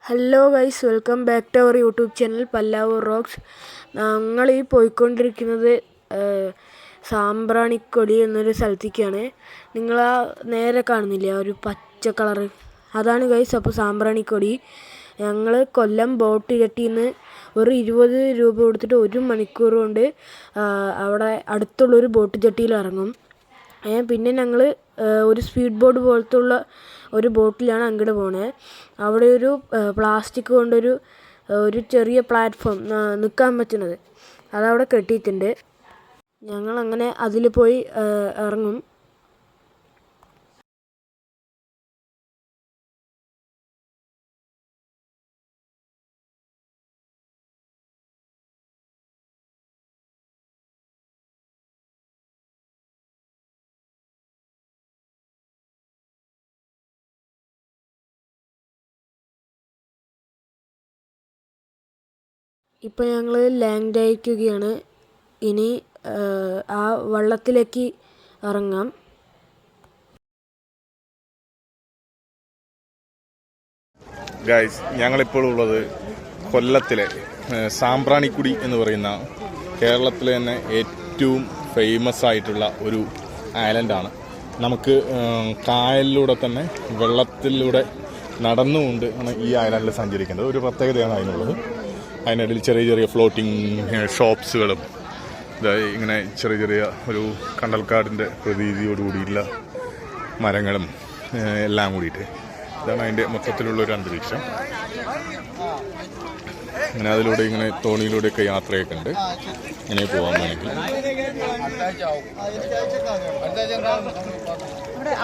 Hello guys, welcome back to our YouTube channel Pallavur rocks. ഞങ്ങൾ ഈ പോയിക്കൊണ്ടിരിക്കുന്നത് സാമ്പ്രാണിക്കൊടി എന്നൊരു സ്ഥലത്തേക്കാണ്. നിങ്ങൾ ആ നേരെ കാണുന്നില്ലേ, ആ ഒരു പച്ച കളറ്, അതാണ് ഗൈസ്. അപ്പോൾ സാമ്പ്രാണിക്കൊടി ഞങ്ങൾ കൊല്ലം ബോട്ട് ജെട്ടിയിൽ ഒരു 20 രൂപ കൊടുത്തിട്ട് 1 മണിക്കൂർ കൊണ്ട് അവിടെ അടുത്തുള്ളൊരു ബോട്ട് ജെട്ടിയിൽ ഇറങ്ങും. പിന്നെ ഞങ്ങൾ ഒരു സ്പീഡ് ബോട്ട് പോലത്തുള്ള ഒരു ബോട്ടിലാണ് അങ്ങോട്ട് പോണത്. അവിടെ ഒരു പ്ലാസ്റ്റിക് കൊണ്ടൊരു ചെറിയ പ്ലാറ്റ്ഫോം നിൽക്കാൻ പറ്റുന്നത് അതവിടെ കെട്ടിയിട്ടുണ്ട്. ഞങ്ങളങ്ങനെ അതിൽ പോയി ഇറങ്ങും. ഇപ്പോൾ ഞങ്ങൾ ലാൻഡ് അയക്കുകയാണ്. ഇനി ആ വള്ളത്തിലേക്ക് ഇറങ്ങാം. ഗൈസ്, ഞങ്ങളിപ്പോൾ ഉള്ളത് കൊല്ലത്തിലെ സാമ്പ്രാണിക്കുടി എന്ന് പറയുന്ന കേരളത്തിലെ തന്നെ ഏറ്റവും ഫേമസ് ആയിട്ടുള്ള ഒരു ഐലൻഡാണ്. നമുക്ക് കായലിലൂടെ തന്നെ വെള്ളത്തിലൂടെ നടന്നുകൊണ്ട് ആണ് ഈ ഐലൻഡിൽ സഞ്ചരിക്കേണ്ടത്. ഒരു പ്രത്യേകതയാണ് അതിനുള്ളത്. അതിനിടയിൽ ചെറിയ ചെറിയ ഫ്ലോട്ടിങ് ഷോപ്സുകളും ഇങ്ങനെ ചെറിയ ചെറിയ ഒരു കണ്ടൽക്കാടിൻ്റെ പ്രതീതിയോടുകൂടിയുള്ള മരങ്ങളും എല്ലാം കൂടിയിട്ട് ഇതാണ് അതിൻ്റെ മൊത്തത്തിലുള്ളൊരു അന്തരീക്ഷം. ഇങ്ങനെ അതിലൂടെ ഇങ്ങനെ തോണിയിലൂടെയൊക്കെ യാത്രയൊക്കെ ഉണ്ട്. ഇങ്ങനെ പോകാൻ വേണമെങ്കിൽ അവിടെ